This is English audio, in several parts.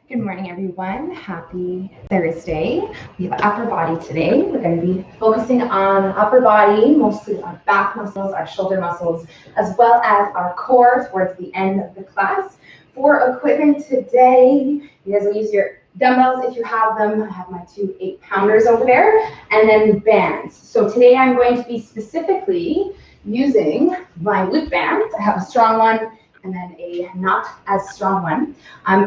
Good morning, everyone. Happy Thursday. We have upper body today. We're going to be focusing on upper body, mostly our back muscles, our shoulder muscles, as well as our core towards the end of the class. For equipment today, you guys will use your dumbbells if you have them. I have my two 8-pounders over there, and then bands. So today I'm going to be specifically using my loop bands. I have a strong one and then a not as strong one.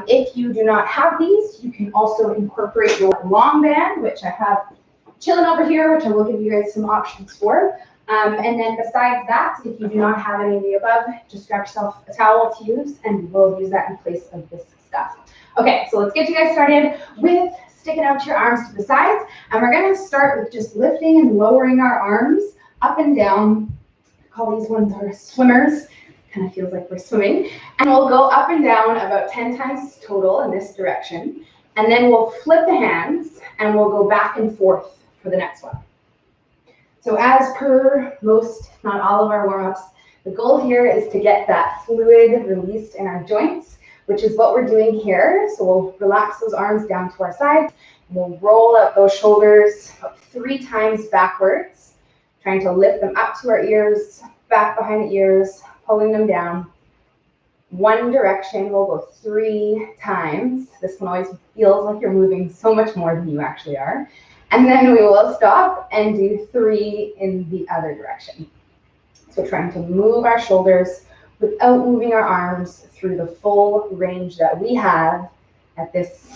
If you do not have these, you can also incorporate your long band, which I have chilling over here, which I will give you guys some options for. And then besides that, if you do not have any of the above, just grab yourself a towel to use, and we'll use that in place of this stuff. Okay, so let's get you guys started with sticking out your arms to the sides. And we're going to start with just lifting and lowering our arms up and down. I call these ones our swimmers. Kind of feels like we're swimming. And we'll go up and down about 10 times total in this direction. And then we'll flip the hands and we'll go back and forth for the next one. So as per most, not all of our warm-ups, the goal here is to get that fluid released in our joints, which is what we're doing here. So we'll relax those arms down to our sides. And we'll roll out those shoulders about 3 times backwards, trying to lift them up to our ears, back behind the ears, pulling them down. One direction, we'll go 3 times. This one always feels like you're moving so much more than you actually are. And then we will stop and do 3 in the other direction. So trying to move our shoulders without moving our arms through the full range that we have at this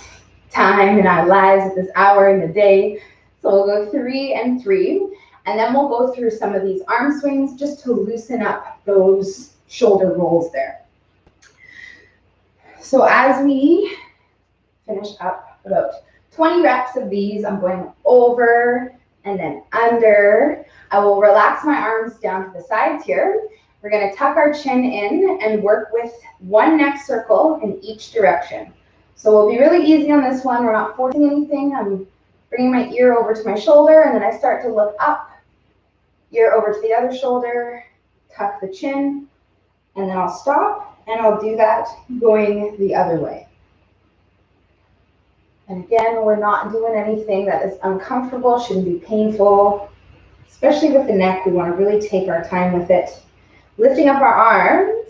time in our lives, at this hour in the day. So we'll go 3 and 3. And then we'll go through some of these arm swings just to loosen up those shoulder rolls there. So as we finish up about 20 reps of these, I'm going over and then under. I will relax my arms down to the sides here. We're going to tuck our chin in and work with one neck circle in each direction. So we'll be really easy on this one. We're not forcing anything. I'm bringing my ear over to my shoulder, and then I start to look up. Ear over to the other shoulder, tuck the chin, and then I'll stop, and I'll do that going the other way. And again, we're not doing anything that is uncomfortable, shouldn't be painful, especially with the neck. We want to really take our time with it. Lifting up our arms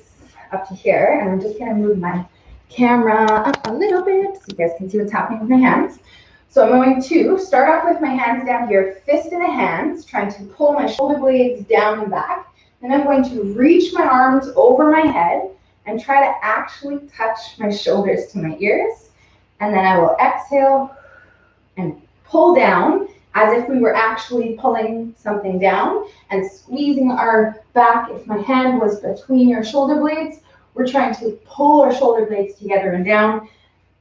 up to here, and I'm just going to move my camera up a little bit so you guys can see what's happening with my hands. So I'm going to start off with my hands down here, fist in the hands, trying to pull my shoulder blades down and back. And I'm going to reach my arms over my head and try to actually touch my shoulders to my ears. And then I will exhale and pull down as if we were actually pulling something down and squeezing our back. If my hand was between your shoulder blades, we're trying to pull our shoulder blades together and down.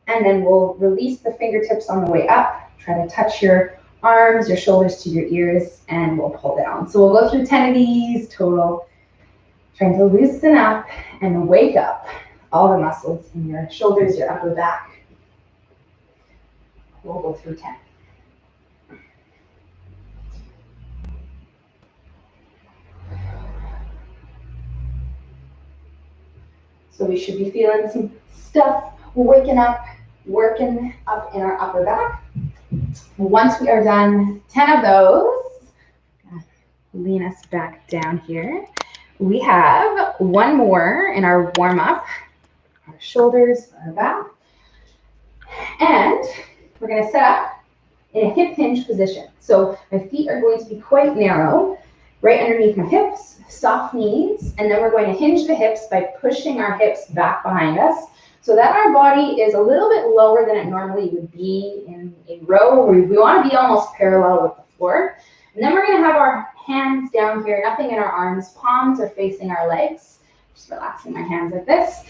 And then we'll release the fingertips on the way up. Try to touch your arms, your shoulders to your ears, and we'll pull down. So we'll go through 10 of these total, trying to loosen up and wake up all the muscles in your shoulders, your upper back. We'll go through 10. So we should be feeling some stuff waking up, working up in our upper back. Once we are done 10 of those, lean us back down here. We have one more in our warm-up, our shoulders, our back. And we're going to set up in a hip hinge position. So my feet are going to be quite narrow, right underneath my hips, soft knees, and then we're going to hinge the hips by pushing our hips back behind us, so that our body is a little bit lower than it normally would be in a row, where we want to be almost parallel with the floor. And then we're going to have our hands down here, nothing in our arms, palms are facing our legs. Just relaxing my hands like this.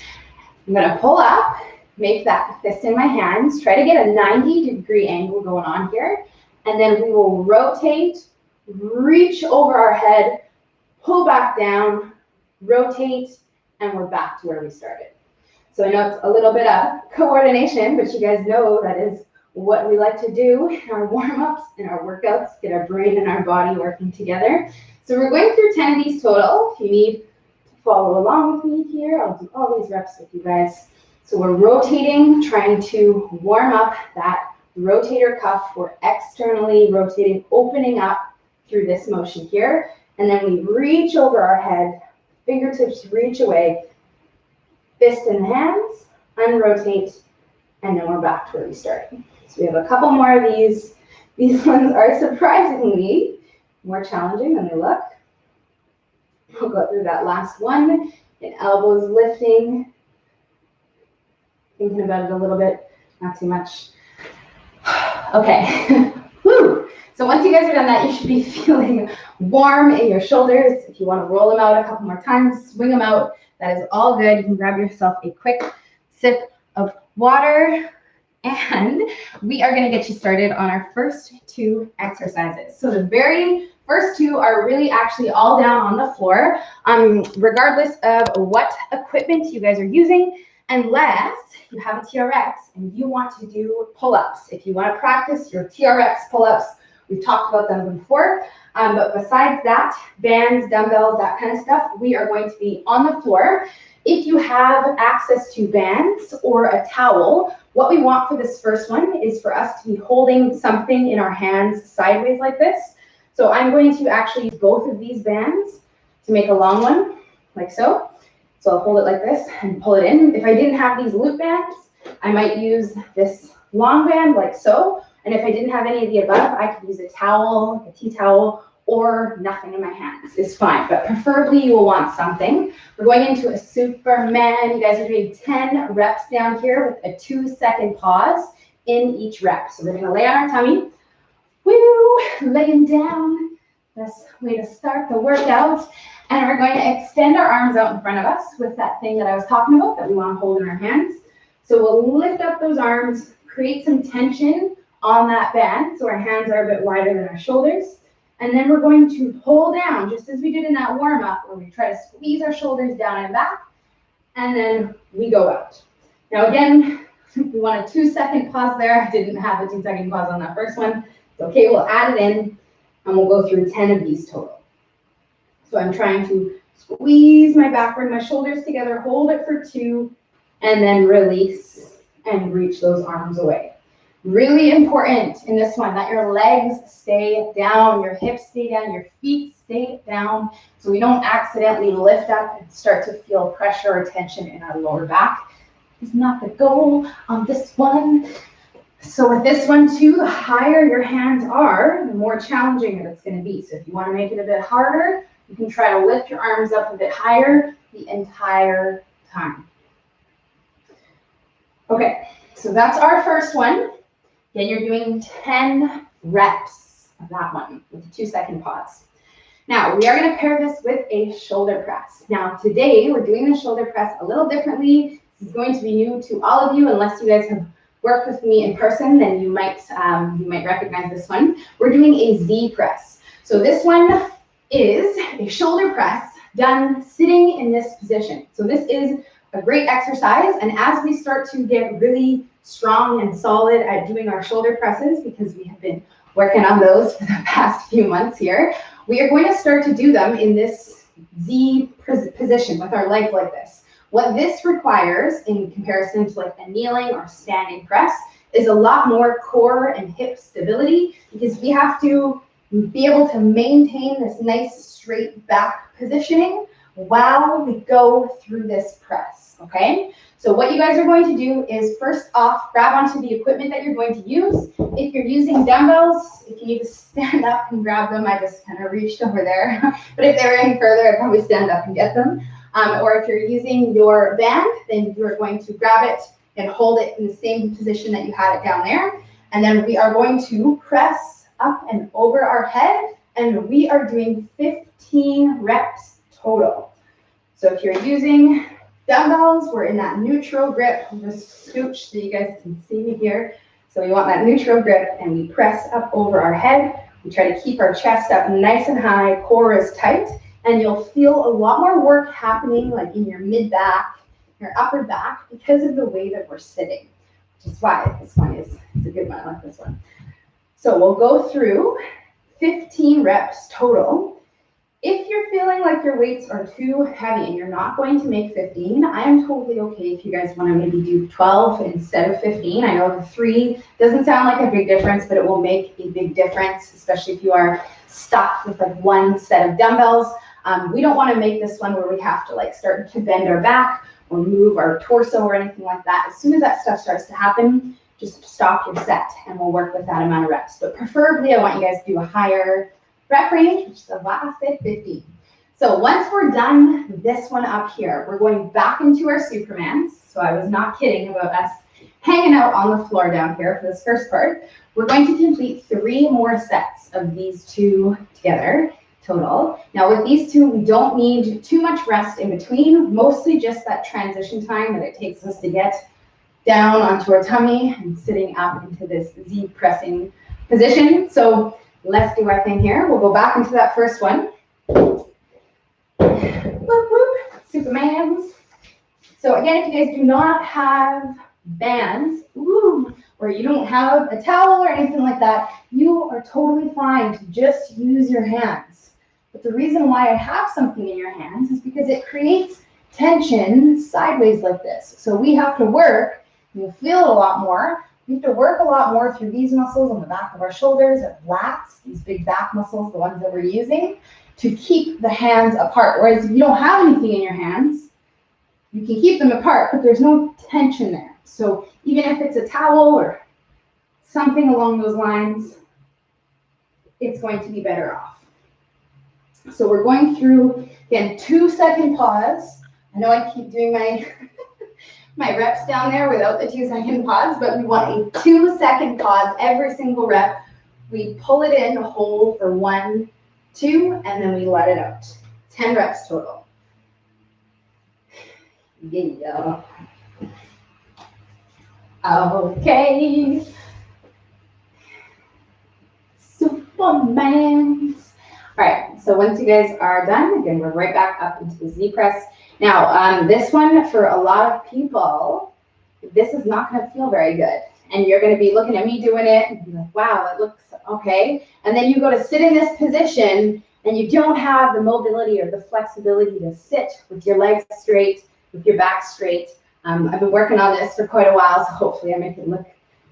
I'm going to pull up, make that fist in my hands, try to get a 90-degree angle going on here, and then we will rotate, reach over our head, pull back down, rotate, and we're back to where we started. So I know it's a little bit of coordination, but you guys know that is what we like to do in our warm-ups, in our workouts, get our brain and our body working together. So we're going through 10 of these total. If you need to follow along with me here, I'll do all these reps with you guys. So we're rotating, trying to warm up that rotator cuff. We're externally rotating, opening up through this motion here. And then we reach over our head, fingertips reach away, fist in hands, unrotate, and then we're back to where we started. So we have a couple more of these. These ones are surprisingly more challenging than they look. We'll go through that last one. And elbows lifting. Thinking about it a little bit, not too much. Okay. Woo. So once you guys are done that, you should be feeling warm in your shoulders. If you want to roll them out a couple more times, swing them out. That is all good. You can grab yourself a quick sip of water. And we are going to get you started on our first two exercises. So the very first two are really actually all down on the floor, regardless of what equipment you guys are using, unless you have a TRX and you want to do pull-ups. If you want to practice your TRX pull-ups, we've talked about them before. But besides that, bands, dumbbells, that kind of stuff, we are going to be on the floor. If you have access to bands or a towel, what we want for this first one is for us to be holding something in our hands sideways like this. So I'm going to actually use both of these bands to make a long one, like so. So I'll hold it like this and pull it in. If I didn't have these loop bands, I might use this long band like so. And if I didn't have any of the above, I could use a towel, a tea towel, or nothing in my hands is fine. But preferably you will want something. We're going into a Superman. You guys are doing 10 reps down here with a 2-second pause in each rep. So we're going to lay on our tummy. Woo! Laying down. Best way to start the workout. And we're going to extend our arms out in front of us with that thing that I was talking about that we want to hold in our hands. So we'll lift up those arms, create some tension on that band so our hands are a bit wider than our shoulders. And then we're going to pull down, just as we did in that warm-up, where we try to squeeze our shoulders down and back, and then we go out. Now again, we want a 2-second pause there. I didn't have a 2-second pause on that first one. It's okay, we'll add it in, and we'll go through 10 of these total. So I'm trying to squeeze my back, bring my shoulders together, hold it for 2, and then release and reach those arms away. Really important in this one that your legs stay down, your hips stay down, your feet stay down, so we don't accidentally lift up and start to feel pressure or tension in our lower back. Is not the goal on this one. So with this one too, the higher your hands are, the more challenging that it's going to be. So if you want to make it a bit harder, you can try to lift your arms up a bit higher the entire time. Okay, so that's our first one. Then you're doing 10 reps of that one with a 2-second pause. Now, we are going to pair this with a shoulder press. Now, today, we're doing the shoulder press a little differently. This is going to be new to all of you. Unless you guys have worked with me in person, then you might recognize this one. We're doing a Z press. So this one is a shoulder press done sitting in this position. So this is a great exercise, and as we start to get really strong and solid at doing our shoulder presses, because we have been working on those for the past few months here, we are going to start to do them in this Z position with our legs like this. What this requires in comparison to like a kneeling or standing press is a lot more core and hip stability, because we have to be able to maintain this nice straight back positioning while we go through this press, okay? So what you guys are going to do is first off, grab onto the equipment that you're going to use. If you're using dumbbells, if you need to stand up and grab them, I just kind of reached over there. But if they were any further, I'd probably stand up and get them. Or if you're using your band, then you're going to grab it and hold it in the same position that you had it down there. And then we are going to press up and over our head, and we are doing 15 reps total. So if you're using dumbbells, we're in that neutral grip. I'll just scooch so you guys can see me here. So we want that neutral grip, and we press up over our head. We try to keep our chest up nice and high, core is tight, and you'll feel a lot more work happening like in your mid-back, your upper back, because of the way that we're sitting, which is why this one is a good one. I like this one. So we'll go through 15 reps total. If you're feeling like your weights are too heavy and you're not going to make 15, I am totally okay if you guys want to maybe do 12 instead of 15. I know the 3 doesn't sound like a big difference, but it will make a big difference, especially if you are stuck with like one set of dumbbells. We don't want to make this one where we have to like start to bend our back or move our torso or anything like that. As soon as that stuff starts to happen, just stop your set and we'll work with that amount of reps. But preferably, I want you guys to do a higher rep range, which is the last at 50. So once we're done this one up here, we're going back into our Supermans. So I was not kidding about us hanging out on the floor down here for this first part. We're going to complete 3 more sets of these 2 together total. Now with these 2, we don't need too much rest in between, mostly just that transition time that it takes us to get down onto our tummy and sitting up into this Z pressing position. So let's do our thing here. We'll go back into that first one. Whoop, whoop. Supermans. So again, if you guys do not have bands, or you don't have a towel or anything like that, you are totally fine to just use your hands. But the reason why I have something in your hands is because it creates tension sideways like this. So we have to work, you'll feel it a lot more. We have to work a lot more through these muscles on the back of our shoulders, our lats, these big back muscles, the ones that we're using, to keep the hands apart. Whereas if you don't have anything in your hands, you can keep them apart, but there's no tension there. So even if it's a towel or something along those lines, it's going to be better off. So we're going through, again, 2-second pause. I know I keep doing my my reps down there without the 2-second pause, but we want a 2-second pause every single rep. We pull it in, hold for 1, 2, and then we let it out. 10 reps total. Yeah. Okay. Supermans. All right, so once you guys are done, again, we're right back up into the Z press. Now, this one, for a lot of people, this is not going to feel very good. And you're going to be looking at me doing it and be like, wow, it looks okay. And then you go to sit in this position and you don't have the mobility or the flexibility to sit with your legs straight, with your back straight. I've been working on this for quite a while, so hopefully I make it look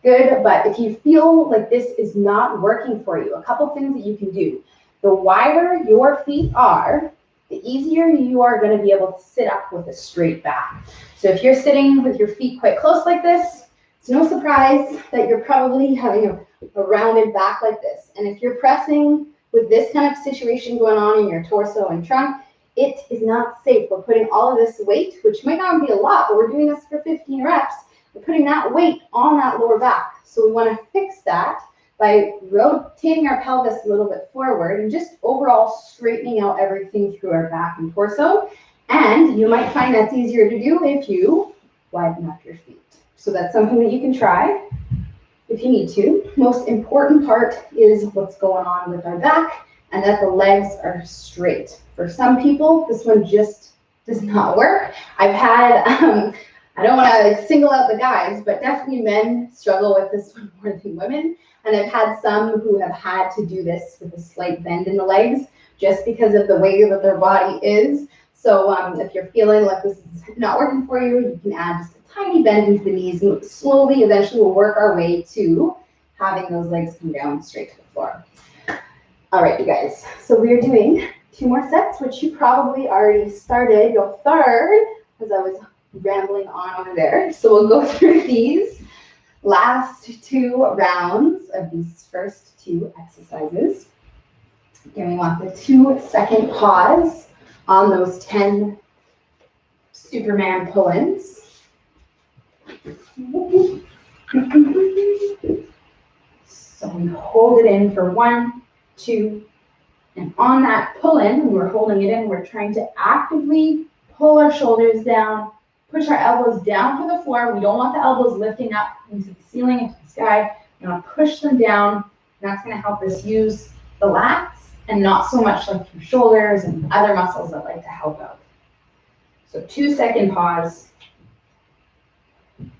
good. But if you feel like this is not working for you, a couple things that you can do. The wider your feet are, the easier you are going to be able to sit up with a straight back. So if you're sitting with your feet quite close like this, it's no surprise that you're probably having a rounded back like this. And if you're pressing with this kind of situation going on in your torso and trunk, it is not safe. We're putting all of this weight, which might not be a lot, but we're doing this for 15 reps. We're putting that weight on that lower back. So we want to fix that by rotating our pelvis a little bit forward and just overall straightening out everything through our back and torso. And you might find that's easier to do if you widen up your feet. So that's something that you can try if you need to. Most important part is what's going on with our back and that the legs are straight. For some people, this one just does not work. I've had, I don't want to single out the guys, but definitely men struggle with this one more than women. And I've had some who have had to do this with a slight bend in the legs just because of the way that their body is. So if you're feeling like this is not working for you, you can add just a tiny bend into the knees, and slowly, eventually, we'll work our way to having those legs come down straight to the floor. All right, you guys. So we are doing 2 more sets, which you probably already started your third, as I was rambling on over there. So we'll go through these last 2 rounds of these first 2 exercises. Again, we want the 2-second pause on those 10 Superman pull-ins. So we hold it in for 1, 2, and on that pull-in, when we're holding it in, we're trying to actively pull our shoulders down, push our elbows down to the floor. We don't want the elbows lifting up into the ceiling, into the sky. We want to push them down. And that's going to help us use the lats and not so much like your shoulders and other muscles that like to help out. So 2-second pause. And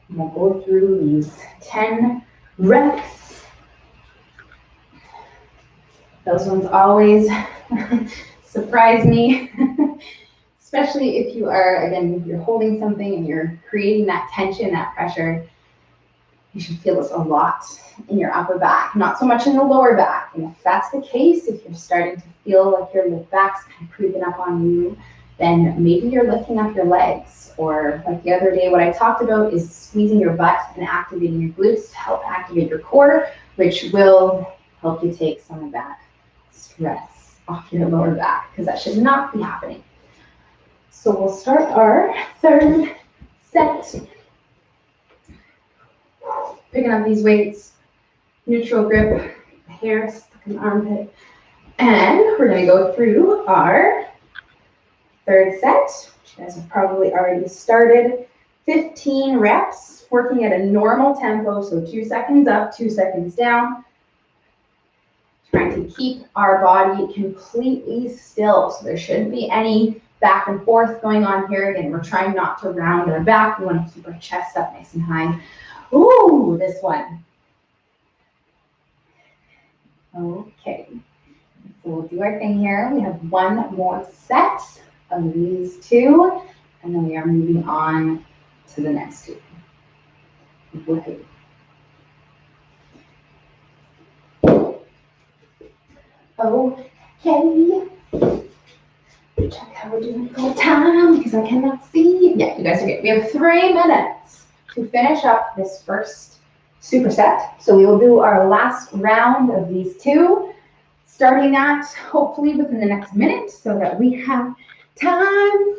we'll go through these 10 reps. Those ones always surprise me, especially if you are, again, if you're holding something and you're creating that tension, that pressure. You should feel this a lot in your upper back, not so much in the lower back. And if that's the case, if you're starting to feel like your mid back's kind of creeping up on you, then maybe you're lifting up your legs. Or like the other day, what I talked about is squeezing your butt and activating your glutes to help activate your core, which will help you take some of that stress off your lower back, because that should not be happening. So we'll start our third set. Picking up these weights, neutral grip, hair stuck in the armpit. And we're going to go through our third set, which you guys have probably already started. 15 reps, working at a normal tempo, so 2 seconds up, 2 seconds down. Trying to keep our body completely still, so there shouldn't be any back and forth going on here. Again, we're trying not to round our back. We want to keep our chest up nice and high. Ooh, this one. Okay, so we'll do our thing here. We have one more set of these two, and then we are moving on to the next two. Okay. Okay. Check how we're doing full time because I cannot see. Yeah, you guys are good. We have 3 minutes to finish up this first superset. So we will do our last round of these two, starting that hopefully within the next minute so that we have time.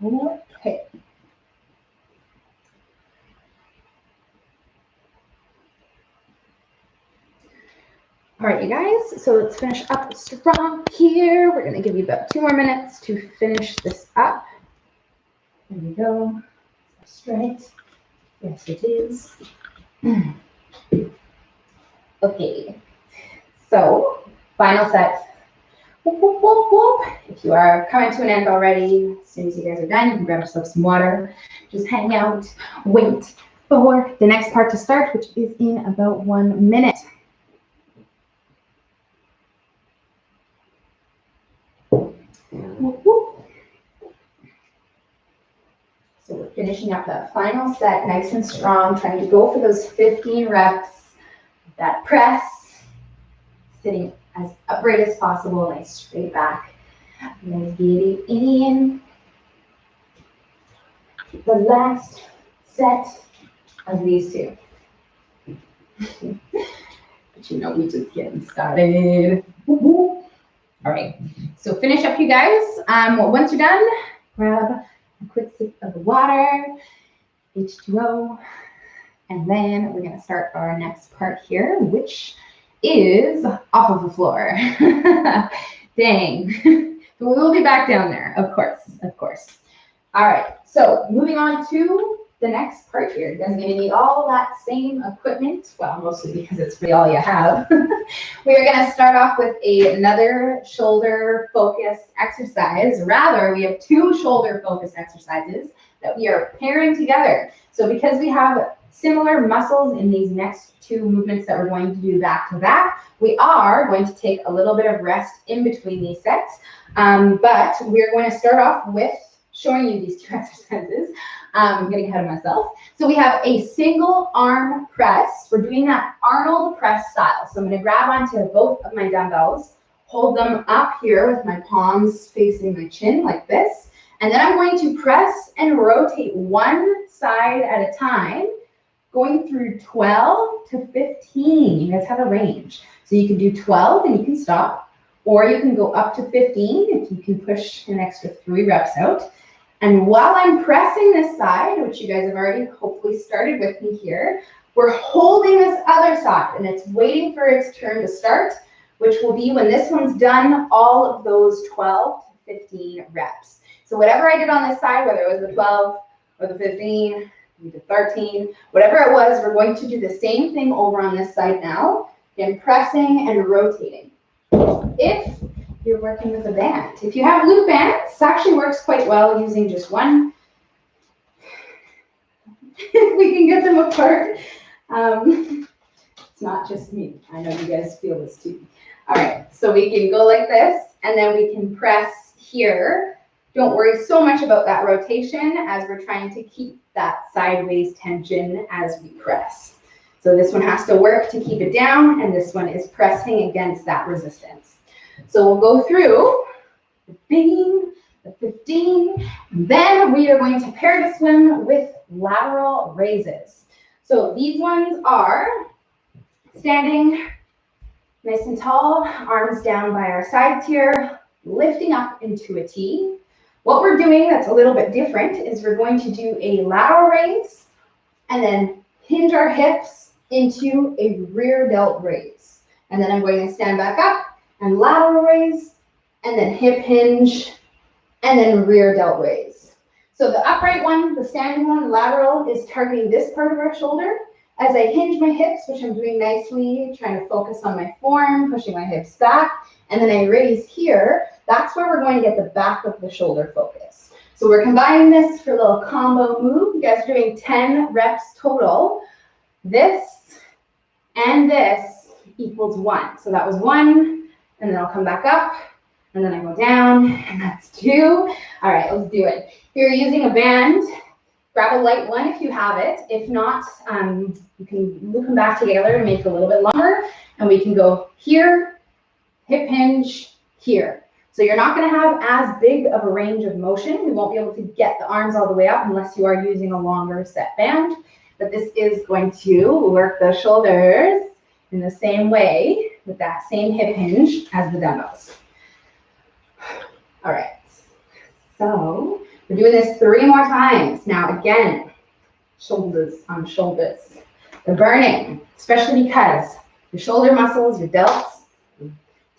Okay. All right, you guys, so let's finish up strong here. We're gonna give you about 2 more minutes to finish this up. There we go. Straight. Yes, it is. Okay, so final set. Whoop, whoop, whoop, whoop. If you are coming to an end already, as soon as you guys are done, you can grab yourself some water. Just hang out, wait for the next part to start, which is in about 1 minute. Whoop, whoop. So we're finishing up that final set, nice and strong, trying to go for those 15 reps. That press, sitting as upright as possible, nice straight back. And then get it in. The last set of these two. But you know, we just getting started. All right, so finish up, you guys. Once you're done, grab a quick sip of the water, H2O, and then we're gonna start our next part here, which is off of the floor. Dang. So we will be back down there, of course, of course. All right, so moving on to the next part here. You guys are gonna need all that same equipment, well, mostly because it's really all you have. We are gonna start off with another shoulder focused exercise. Rather, we have 2 shoulder focused exercises that we are pairing together. So because we have similar muscles in these next 2 movements that we're going to do back to back, we are going to take a little bit of rest in between these sets. But we're going to start off with showing you these 2 exercises. I'm getting ahead of myself. So we have a single arm press. We're doing that Arnold press style. So I'm going to grab onto both of my dumbbells, hold them up here with my palms facing my chin like this. And then I'm going to press and rotate one side at a time, going through 12 to 15. You guys have a range. So you can do 12 and you can stop, or you can go up to 15 if you can push an extra 3 reps out. And while I'm pressing this side, which you guys have already hopefully started with me here, we're holding this other side and it's waiting for its turn to start, which will be when this one's done all of those 12 to 15 reps. So whatever I did on this side, whether it was the 12 or the 15, the 13, whatever it was, we're going to do the same thing over on this side now. Again, pressing and rotating. If you're working with a band. If you have loop bands, this actually works quite well using just one. We can get them apart. It's not just me. I know you guys feel this too. All right, so we can go like this, and then we can press here. Don't worry so much about that rotation as we're trying to keep that sideways tension as we press. So this one has to work to keep it down, and this one is pressing against that resistance. So we'll go through the 15, the 15, and then we are going to pair this one with lateral raises. So these ones are standing nice and tall, arms down by our sides here, lifting up into a T. What we're doing that's a little bit different is we're going to do a lateral raise and then hinge our hips into a rear delt raise. And then I'm going to stand back up and lateral raise, and then hip hinge, and then rear delt raise. So the upright one, the standing one, lateral, is targeting this part of our shoulder. As I hinge my hips, which I'm doing nicely, trying to focus on my form, pushing my hips back, and then I raise here, that's where we're going to get the back of the shoulder focus. So we're combining this for a little combo move. You guys are doing 10 reps total. This and this equals 1. So that was 1, and then I'll come back up, and then I go down, and that's 2. All right, let's do it. If you're using a band, grab a light one if you have it. If not, you can loop them back together to make it a little bit longer, and we can go here, hip hinge, here. So you're not going to have as big of a range of motion. We won't be able to get the arms all the way up unless you are using a longer set band. But this is going to work the shoulders in the same way with that same hip hinge as the dumbbells. All right, so we're doing this 3 more times. Now again, shoulders on shoulders. They're burning, especially because your shoulder muscles, your delts,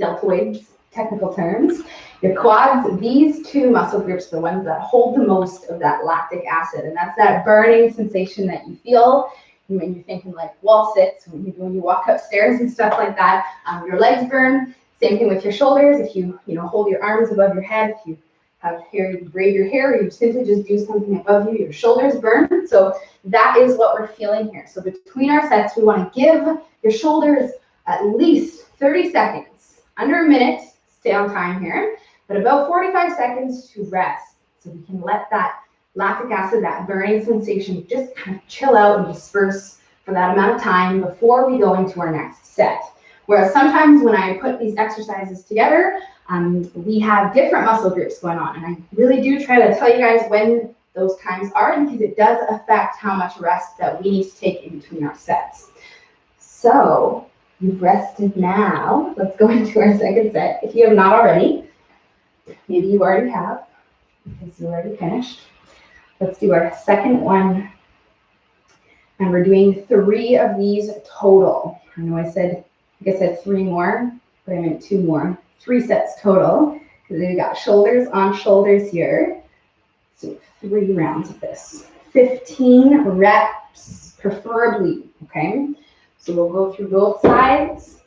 deltoids, technical terms, your quads, these 2 muscle groups are the ones that hold the most of that lactic acid. And that's that burning sensation that you feel when you're thinking like wall sits, when you walk upstairs and stuff like that. Your legs burn. Same thing with your shoulders. If you hold your arms above your head, if you have hair, you braid your hair, or you simply just do something above you, your shoulders burn. So that is what we're feeling here. So between our sets, we want to give your shoulders at least 30 seconds, under a minute, stay on time here, but about 45 seconds to rest. So we can let that lactic acid, that burning sensation, just kind of chill out and disperse for that amount of time before we go into our next set. Whereas sometimes when I put these exercises together, we have different muscle groups going on. And I really do try to tell you guys when those times are, because it does affect how much rest that we need to take in between our sets. So you've rested now. Let's go into our second set. If you have not already, maybe you already have, because you already finished. Let's do our second one. And we're doing 3 of these total. I know I said 3 more, but I meant 2 more. 3 sets total, because we got shoulders on shoulders here. So 3 rounds of this. 15 reps, preferably, okay? So we'll go through both sides,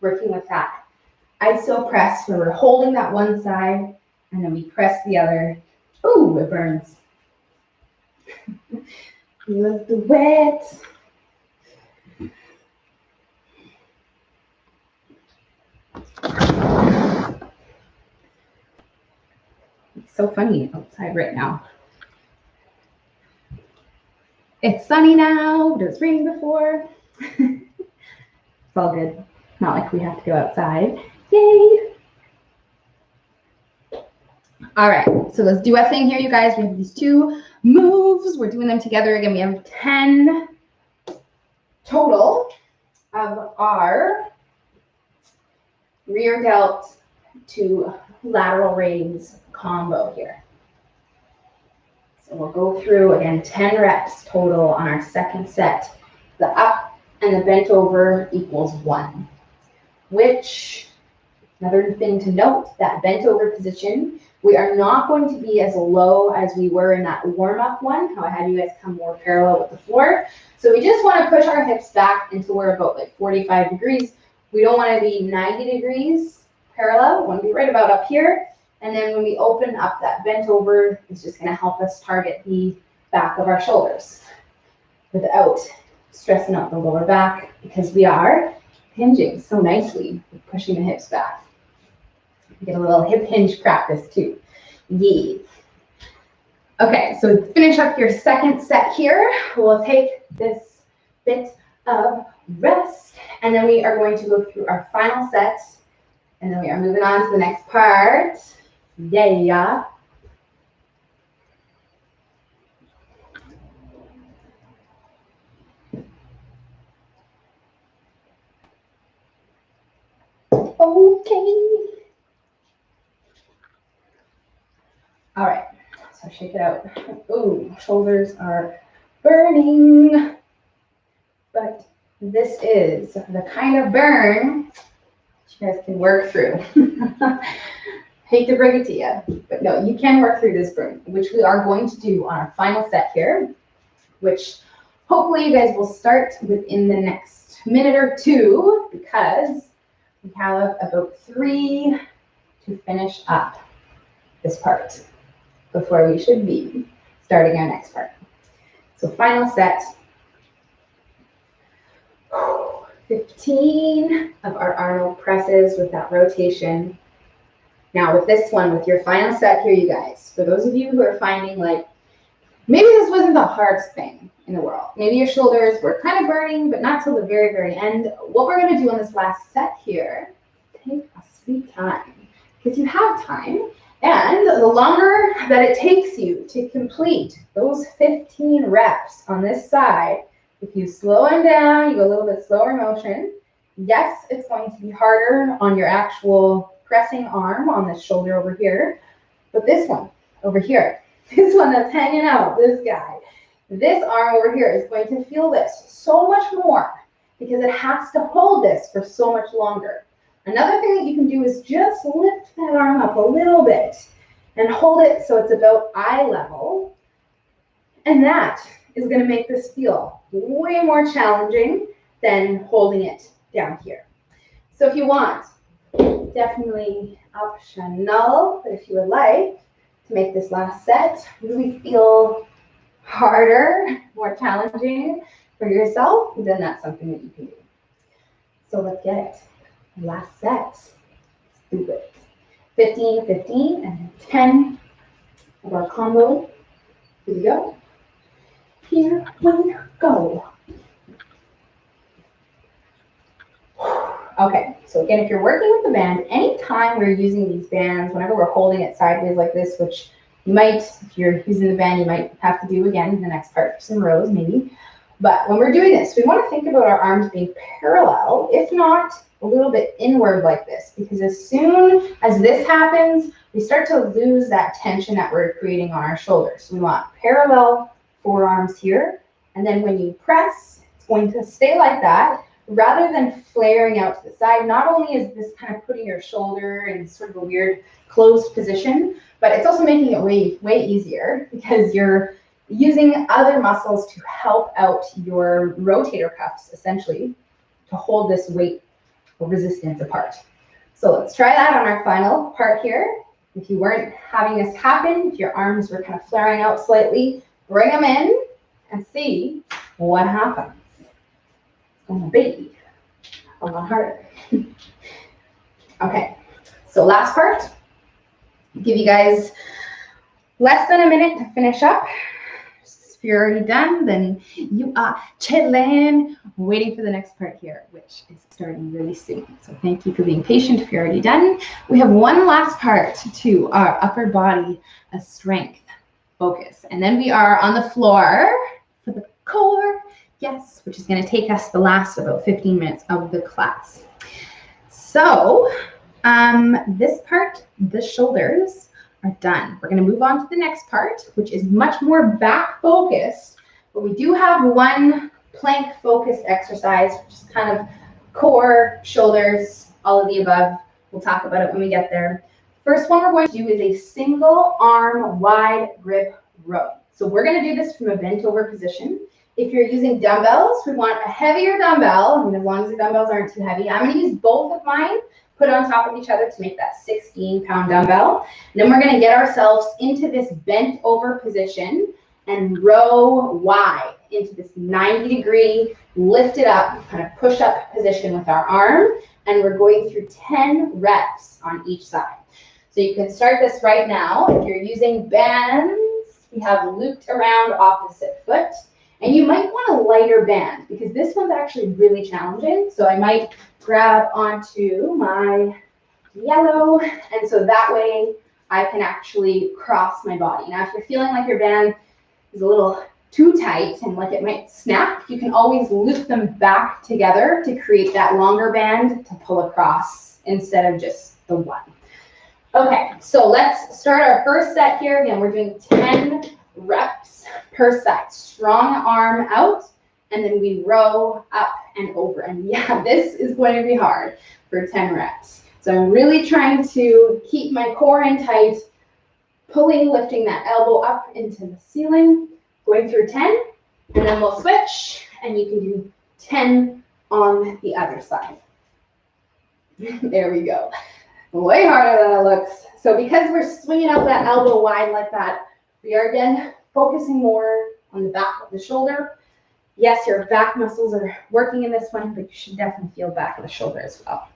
working with that iso press, where we're holding that one side, and then we press the other. Ooh, it burns. Feel the wet. It's so funny outside right now. It's sunny now, but it was raining before. It's all good. Not like we have to go outside. Yay! All right, so let's do a thing here, you guys. We have these 2 moves. We're doing them together again. We have 10 total of our rear delt to lateral raise combo here. So we'll go through again 10 reps total on our second set. The up and the bent over equals 1, which, another thing to note, that bent over position, we are not going to be as low as we were in that warm-up one, how I had you guys come more parallel with the floor. So we just want to push our hips back until we're about like 45 degrees. We don't want to be 90 degrees parallel. We want to be right about up here. And then when we open up that bent over, it's just going to help us target the back of our shoulders without stressing out the lower back, because we are hinging so nicely, pushing the hips back. Get a little hip hinge practice too. Yeah. Okay, so finish up your second set here. We'll take this bit of rest, and then we are going to go through our final set, and then we are moving on to the next part. Yeah. Okay. All right, so shake it out. Ooh, shoulders are burning. But this is the kind of burn you guys can work through. Hate to bring it to you, but no, you can work through this burn, which we are going to do on our final set here, which hopefully you guys will start within the next minute or two, because we have about 3 to finish up this part before we should be starting our next part. So final set. 15 of our Arnold presses with that rotation. Now with this one, with your final set here, you guys, for those of you who are finding like, maybe this wasn't the hardest thing in the world. Maybe your shoulders were kind of burning, but not till the very, very end. What we're going to do on this last set here, take a sweet time, because you have time. And the longer that it takes you to complete those 15 reps on this side, if you slow them down, you go a little bit slower motion, yes, it's going to be harder on your actual pressing arm on this shoulder over here. But this one over here, this one that's hanging out, this guy, this arm over here is going to feel this so much more, because it has to hold this for so much longer. Another thing that you can do is just lift that arm up a little bit and hold it so it's about eye level. And that is going to make this feel way more challenging than holding it down here. So if you want, definitely optional, but if you would like to make this last set really feel harder, more challenging for yourself, then that's something that you can do. So let's get it. Last set. Let's do it. 15, 15, and then 10 of our combo. Here we go. Here we go. Okay, so again, if you're working with the band, anytime we're using these bands, whenever we're holding it sideways like this, which you might, if you're using the band, you might have to do again in the next part for some rows maybe. But when we're doing this, we want to think about our arms being parallel, if not a little bit inward like this, because as soon as this happens, we start to lose that tension that we're creating on our shoulders. So we want parallel forearms here, and then when you press, it's going to stay like that, rather than flaring out to the side. Not only is this kind of putting your shoulder in sort of a weird closed position, but it's also making it way easier, because you're using other muscles to help out your rotator cuffs, essentially, to hold this weight or resistance apart. So let's try that on our final part here. If you weren't having this happen, if your arms were kind of flaring out slightly, bring them in and see what happens. It's going to be a lot harder. Okay, so last part. Give you guys less than a minute to finish up. If you're already done, then you are chilling, waiting for the next part here, which is starting really soon. So thank you for being patient if you're already done. We have one last part to our upper body strength focus. And then we are on the floor for the core, yes, which is going to take us the last about 15 minutes of the class. So this part, the shoulders, are done. We're going to move on to the next part, which is much more back focused, but we do have one plank focused exercise, which is kind of core, shoulders, all of the above. We'll talk about it when we get there. First one we're going to do is a single arm wide grip row. So we're going to do this from a bent over position. If you're using dumbbells, we want a heavier dumbbell. I mean, as long as the dumbbells aren't too heavy. I'm going to use both of mine put on top of each other to make that 16-pound dumbbell. And then we're going to get ourselves into this bent over position and row wide into this 90-degree lifted up kind of push up position with our arm. And we're going through 10 reps on each side. So you can start this right now. If you're using bands, we have looped around opposite foot. And you might want a lighter band because this one's actually really challenging. So I might grab onto my yellow, and so that way I can actually cross my body. Now, if you're feeling like your band is a little too tight and like it might snap, you can always loop them back together to create that longer band to pull across instead of just the one. Okay, so let's start our first set here. Again, we're doing 10 reps per set. Strong arm out, and then we row up and over. And yeah, this is going to be hard for 10 reps. So I'm really trying to keep my core in tight, pulling, lifting that elbow up into the ceiling, going through 10, and then we'll switch, and you can do 10 on the other side. There we go. Way harder than it looks. So because we're swinging out that elbow wide like that, we are again focusing more on the back of the shoulder. Yes, your back muscles are working in this one, but you should definitely feel back of the shoulder as well.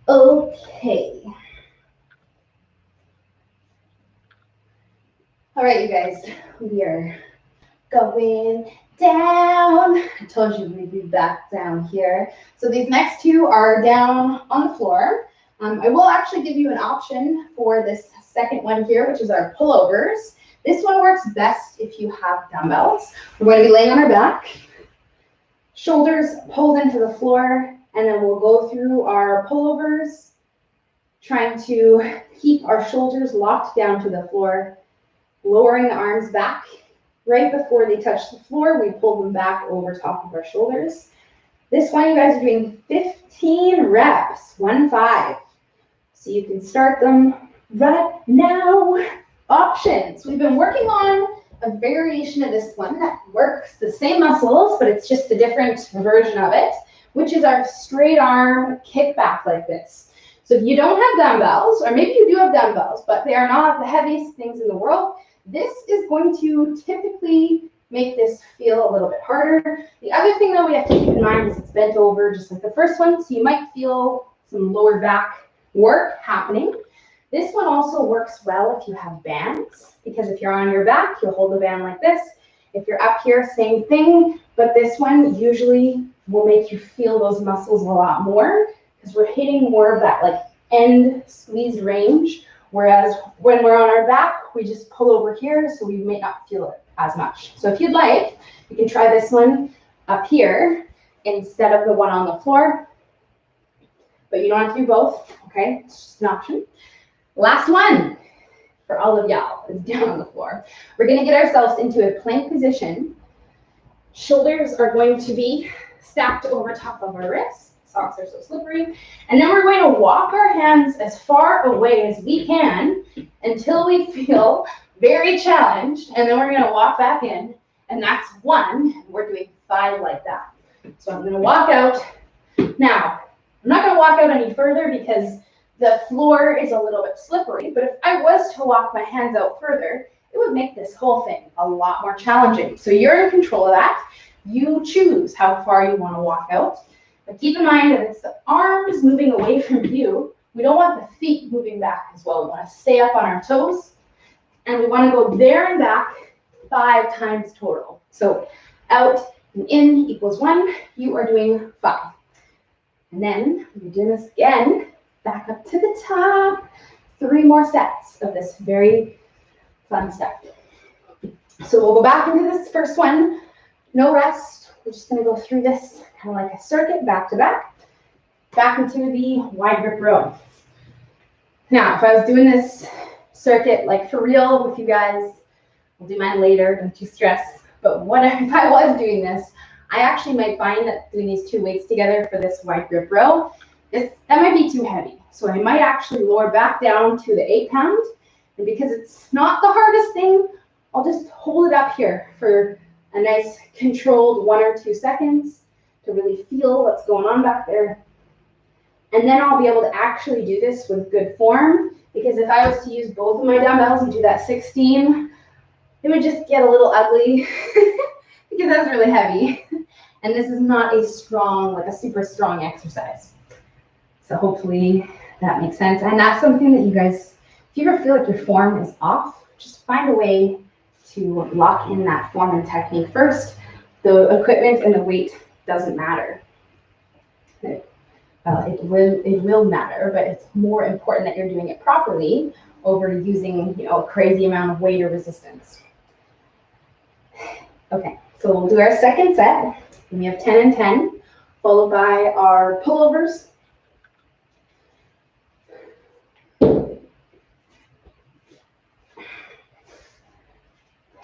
Okay. All right, you guys, we are going down. I told you we'd be back down here. So these next two are down on the floor. I will actually give you an option for this second one here, which is our pullovers. This one works best if you have dumbbells. We're going to be laying on our back, shoulders pulled into the floor, and then we'll go through our pullovers, trying to keep our shoulders locked down to the floor, lowering the arms back. Right before they touch the floor, we pull them back over top of our shoulders. This one, you guys are doing 15 reps, 1-5. So you can start them right now. Options. We've been working on a variation of this one that works the same muscles, but it's just a different version of it, which is our straight arm kickback like this. So if you don't have dumbbells, or maybe you do have dumbbells, but they are not the heaviest things in the world, this is going to typically make this feel a little bit harder. The other thing though we have to keep in mind is it's bent over just like the first one, so you might feel some lower back work happening. This one also works well if you have bands, because if you're on your back, you'll hold the band like this. If you're up here, same thing, but this one usually will make you feel those muscles a lot more because we're hitting more of that like end squeeze range, whereas when we're on our back, we just pull over here, so we may not feel it as much. So if you'd like, you can try this one up here instead of the one on the floor, but you don't have to do both, okay? It's just an option. Last one for all of y'all is down on the floor. We're going to get ourselves into a plank position. Shoulders are going to be stacked over top of our wrists. Socks are so slippery. And then we're going to walk our hands as far away as we can until we feel very challenged. And then we're going to walk back in. And that's 1. We're doing 5 like that. So I'm going to walk out. Now, I'm not going to walk out any further because the floor is a little bit slippery, but if I was to walk my hands out further, it would make this whole thing a lot more challenging. So you're in control of that. You choose how far you want to walk out. But keep in mind that it's the arms moving away from you. We don't want the feet moving back as well. We want to stay up on our toes. And we want to go there and back 5 times total. So out and in equals 1. You are doing 5. And then you're doing this again. Back up to the top. 3 more sets of this very fun stuff. So we'll go back into this first one. No rest. We're just going to go through this kind of like a circuit, back to back. Back into the wide grip row. Now, if I was doing this circuit like for real with you guys, I'll do mine later, don't you stress. But if I was doing this, I actually might find that doing these 2 weights together for this wide grip row, that might be too heavy. So I might actually lower back down to the 8 pound. And because it's not the hardest thing, I'll just hold it up here for a nice controlled 1 or 2 seconds to really feel what's going on back there. And then I'll be able to actually do this with good form, because if I was to use both of my dumbbells and do that 16, it would just get a little ugly because that's really heavy. And this is not a strong, like a super strong exercise. So hopefully that makes sense. And that's something that you guys, if you ever feel like your form is off, just find a way to lock in that form and technique first. The equipment and the weight doesn't matter. It will matter, but it's more important that you're doing it properly over using, a crazy amount of weight or resistance. Okay, so we'll do our second set. And we have 10 and 10, followed by our pullovers.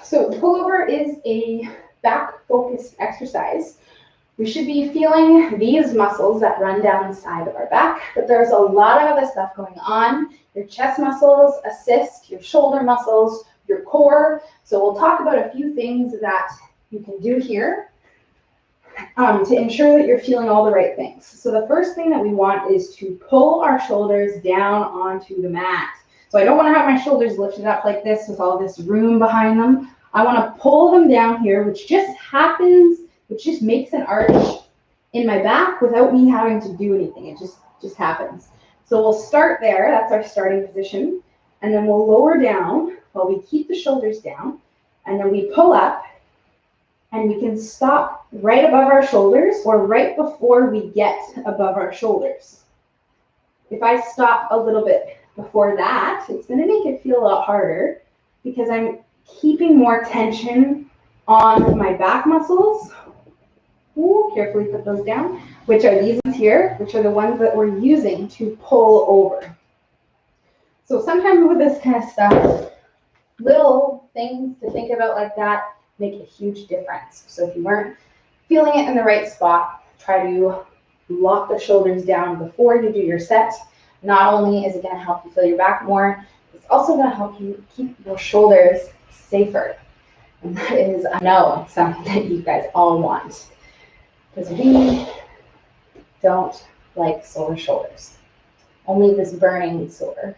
So pullover is a back-focused exercise. We should be feeling these muscles that run down the side of our back, but there's a lot of other stuff going on. Your chest muscles assist, your shoulder muscles, your core. So we'll talk about a few things that you can do here to ensure that you're feeling all the right things. So the first thing that we want is to pull our shoulders down onto the mat. So I don't want to have my shoulders lifted up like this with all this room behind them. I want to pull them down here, which just makes an arch in my back without me having to do anything. It just happens. So we'll start there. That's our starting position. And then we'll lower down while we keep the shoulders down. And then we pull up. And we can stop right above our shoulders or right before we get above our shoulders. If I stop a little bit before that, it's going to make it feel a lot harder because I'm keeping more tension on my back muscles. Ooh, carefully put those down, which are these ones here, which are the ones that we're using to pull over. So sometimes with this kind of stuff, little things to think about like that make a huge difference. So if you weren't feeling it in the right spot, try to lock the shoulders down before you do your set. Not only is it going to help you feel your back more, it's also going to help you keep your shoulders safer. And that is, I know, something that you guys all want. Because we don't like sore shoulders. Only this burning sore.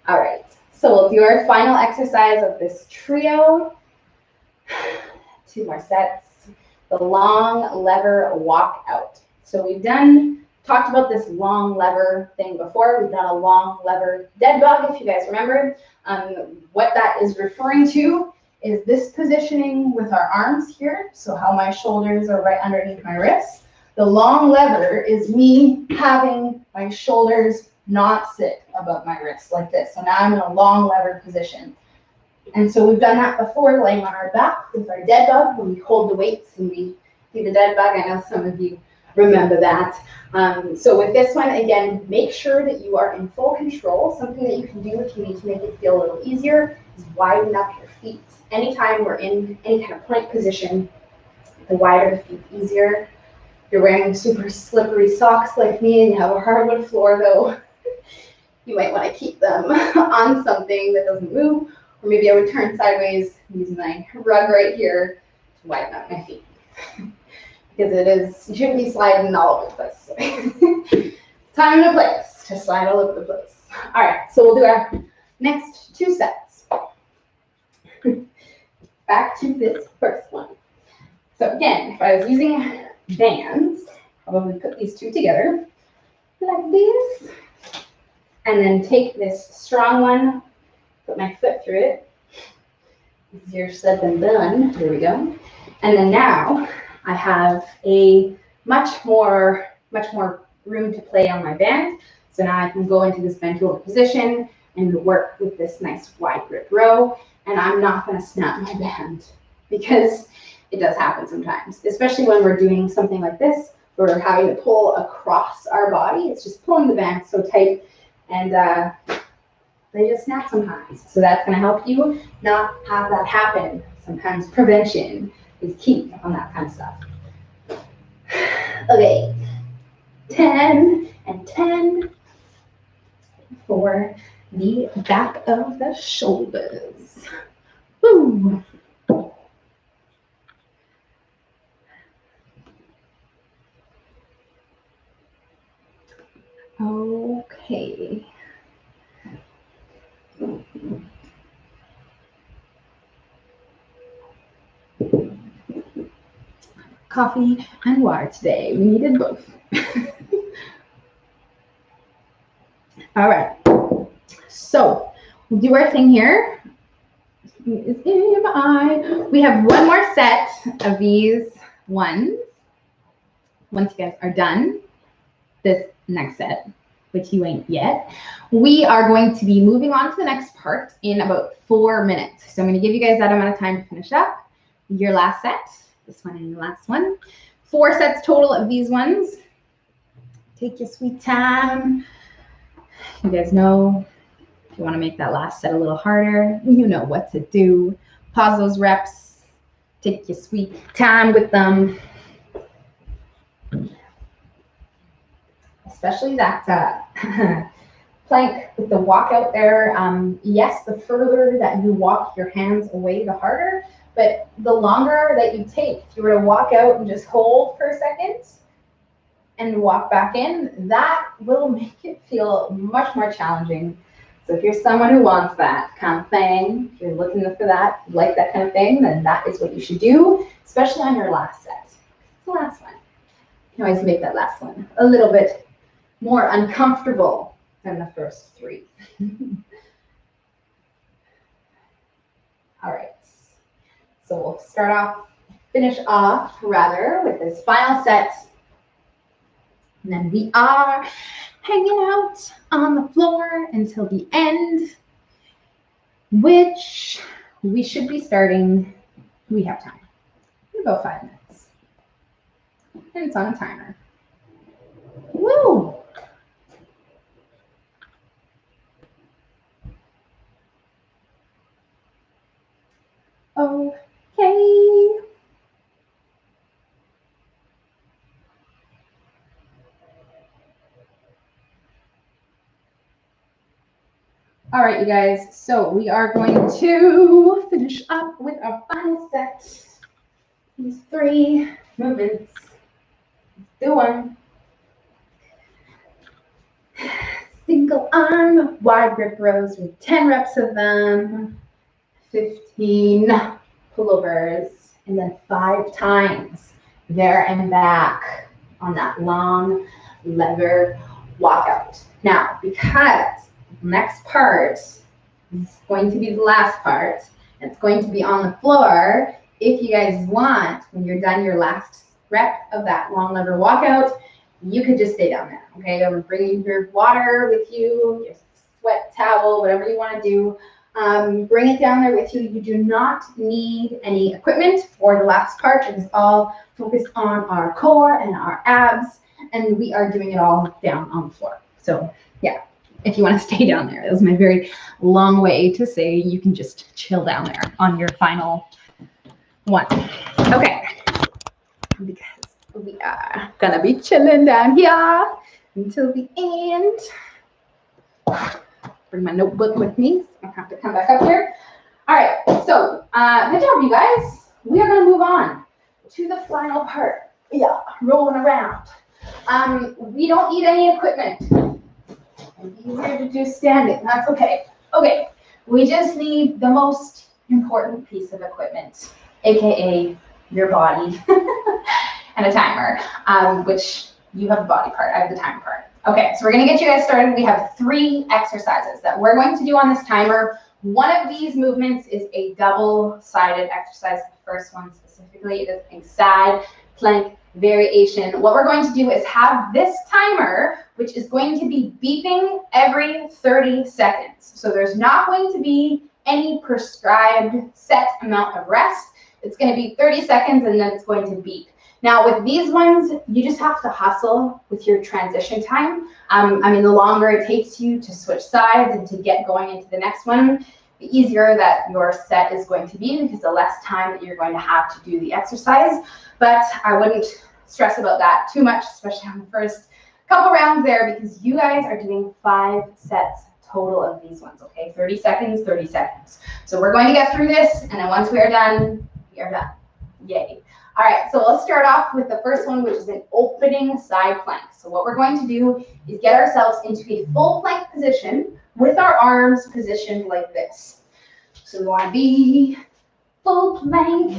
All right, so we'll do our final exercise of this trio. 2 more sets. The long lever walk out. So we've talked about this long lever thing before. We've done a long lever dead bug, if you guys remember. What that is referring to is this positioning with our arms here. So how my shoulders are right underneath my wrists. The long lever is me having my shoulders not sit above my wrists like this. So now I'm in a long lever position. And so we've done that before, laying on our back with our dead bug, when we hold the weights and we do the dead bug. I know some of you remember that. So with this one, again, make sure that you are in full control. Something that you can do if you need to make it feel a little easier is widen up your feet. Anytime we're in any kind of plank position, the wider the feet, the easier. If you're wearing super slippery socks like me and you have a hardwood floor, though, you might want to keep them on something that doesn't move. Or maybe I would turn sideways using my rug right here to widen up my feet. Because you shouldn't be sliding all over the place. Time and a place to slide all over the place. All right, so we'll do our next 2 sets. Back to this first one. So again, if I was using bands, I'll probably put these 2 together like this. And then take this strong one, put my foot through it. Easier said than done. Here we go. And then now I have a much more room to play on my band. So now I can go into this bent over position and work with this nice wide grip row. And I'm not going to snap my band because it does happen sometimes, especially when we're doing something like this, where we're having to pull across our body. It's just pulling the band so tight, and they just snap sometimes. So that's going to help you not have that happen. Sometimes prevention is key on that kind of stuff. Okay, 10 and 10 for the back of the shoulders. Woo. Okay. Coffee and water today. We needed both. All right. So we'll do our thing here. Is in my eye. We have one more set of these ones. Once you guys are done, this next set, which you ain't yet, we are going to be moving on to the next part in about 4 minutes. So I'm going to give you guys that amount of time to finish up your last set, this one and the last one. 4 sets total of these ones. Take your sweet time. You guys know if you want to make that last set a little harder, you know what to do. Pause those reps. Take your sweet time with them. Especially that plank with the walk out there. Yes, the further that you walk your hands away, the harder. But the longer that you take, if you were to walk out and just hold for a second and walk back in, that will make it feel much more challenging. So if you're someone who wants that kind of thing, if you're looking for that, like that kind of thing, then that is what you should do, especially on your last set. The last one. You can always make that last one a little bit more uncomfortable than the first 3. All right. So we'll finish off rather with this final set. And then we are hanging out on the floor until the end, which we should be starting. We have time. About 5 minutes. And it's on a timer. Woo! Okay. All right, you guys. So we are going to finish up with our final set. These 3 movements. Do one. Single arm wide grip rows with 10 reps of them. 15 pullovers, and then 5 times there and back on that long lever walkout. Now, because the next part is going to be the last part, and it's going to be on the floor, if you guys want, when you're done your last rep of that long lever walkout, you could just stay down there, okay? Or bring your water with you, your sweat towel, whatever you want to do. Bring it down there with you. You do not need any equipment for the last part. It is all focused on our core and our abs, and we are doing it all down on the floor. So yeah, if you want to stay down there, that was my very long way to say you can just chill down there on your final one. Okay, because we are gonna be chilling down here until the end. Bring my notebook with me. I have to come back up here. All right, so good job, you guys. We are going to move on to the final part. Yeah, rolling around. We don't need any equipment. It's easier to do standing. That's okay. Okay, we just need the most important piece of equipment, aka your body, and a timer, which you have the body part. I have the timer part. Okay, so we're going to get you guys started. We have 3 exercises that we're going to do on this timer. One of these movements is a double-sided exercise. The first one specifically is a side plank variation. What we're going to do is have this timer, which is going to be beeping every 30 seconds. So there's not going to be any prescribed set amount of rest. It's going to be 30 seconds and then it's going to beep. Now with these ones, you just have to hustle with your transition time. I mean, the longer it takes you to switch sides and to get going into the next one, the easier that your set is going to be because the less time that you're going to have to do the exercise. But I wouldn't stress about that too much, especially on the first couple rounds there, because you guys are doing 5 sets total of these ones, okay? 30 seconds, 30 seconds. So we're going to get through this, and then once we are done, we are done. Yay. All right, so let's start off with the first one, which is an opening side plank. So what we're going to do is get ourselves into a full plank position with our arms positioned like this. So we want to be full plank,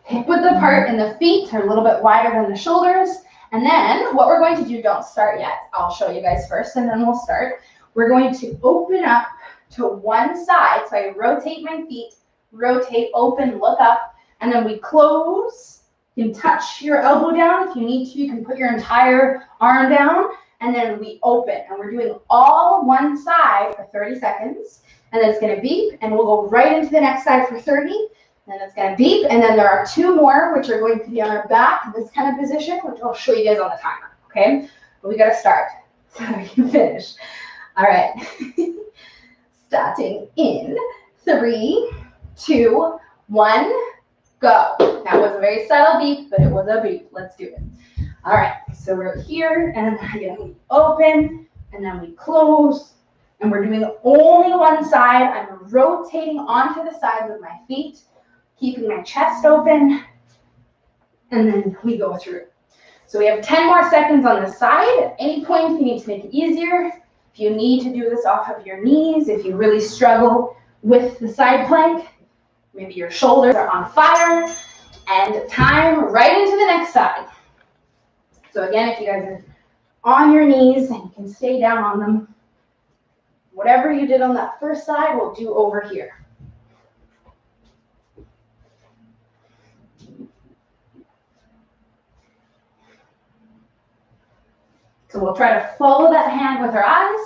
hip width apart, and the feet are a little bit wider than the shoulders. And then what we're going to do, don't start yet. I'll show you guys first, and then we'll start. We're going to open up to one side. So I rotate my feet, rotate, open, look up, and then we close. You can touch your elbow down if you need to. You can put your entire arm down, and then we open. And we're doing all one side for 30 seconds, and then it's going to beep, and we'll go right into the next side for 30, and then it's going to beep, and then there are two more, which are going to be on our back in this kind of position, which I'll show you guys on the timer, okay? But we got to start so we can finish. All right. Starting in 3, 2, 1, go. That was a very subtle beep, but it was a beep. Let's do it. All right, so we're here, and again, we open, and then we close, and we're doing only one side. I'm rotating onto the sides of my feet, keeping my chest open, and then we go through. So we have 10 more seconds on the side. At any point, if you need to make it easier, if you need to do this off of your knees, if you really struggle with the side plank, maybe your shoulders are on fire, and time right into the next side. So again, if you guys are on your knees and you can stay down on them, whatever you did on that first side, we'll do over here. So we'll try to follow that hand with our eyes.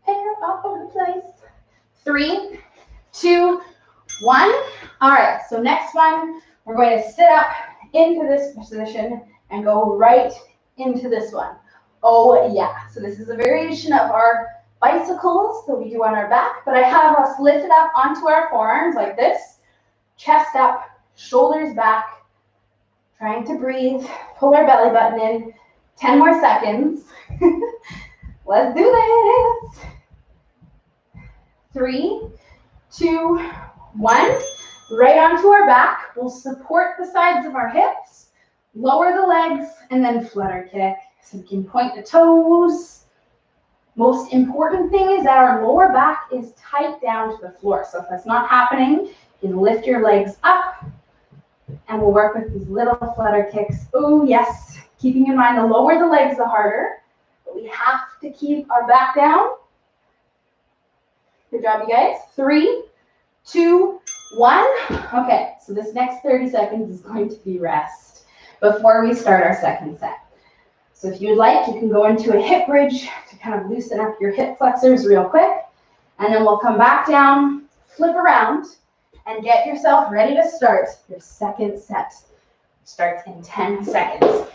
Hair all over the place. 3, 2, 1. All right, so next one, we're going to sit up into this position and go right into this one. Oh yeah, so this is a variation of our bicycles that we do on our back, but I have us lifted up onto our forearms like this, chest up, shoulders back, trying to breathe, pull our belly button in. 10 more seconds. Let's do this. 3, 2, 1. Right onto our back. We'll support the sides of our hips, lower the legs, and then flutter kick. So we can point the toes. Most important thing is that our lower back is tight down to the floor. So if that's not happening, you can lift your legs up, and we'll work with these little flutter kicks. Oh, yes. Keeping in mind, the lower the legs, the harder. But we have to keep our back down. Good job, you guys. 3, 2, 1. Okay, so this next 30 seconds is going to be rest before we start our second set. So if you'd like, you can go into a hip bridge to kind of loosen up your hip flexors real quick. And then we'll come back down, flip around, and get yourself ready to start your second set. Starts in 10 seconds.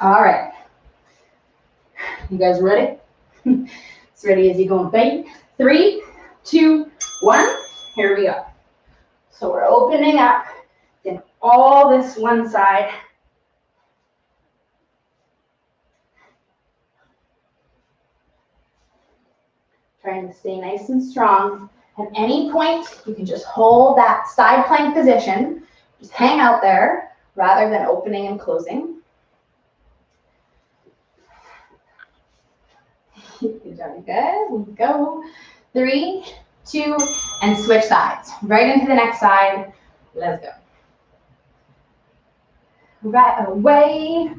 All right. You guys ready? As ready as you go, baby. 3, 2, 1. Here we go. So we're opening up in all this one side. Trying to stay nice and strong. At any point, you can just hold that side plank position. Just hang out there rather than opening and closing. Good job, you guys. Let's go. 3, 2, and switch sides. Right into the next side. Let's go. Right away.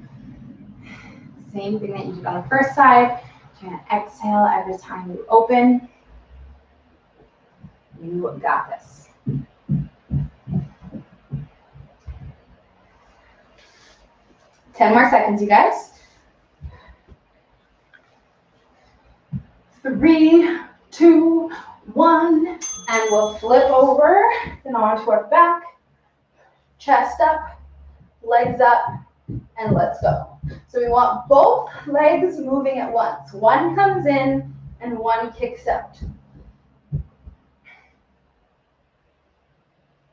Same thing that you did on the first side. You're going to exhale every time you open. You got this. Ten more seconds, you guys. 3, 2, 1, and we'll flip over and onto our back, chest up, legs up, and let's go. So we want both legs moving at once. One comes in and one kicks out. And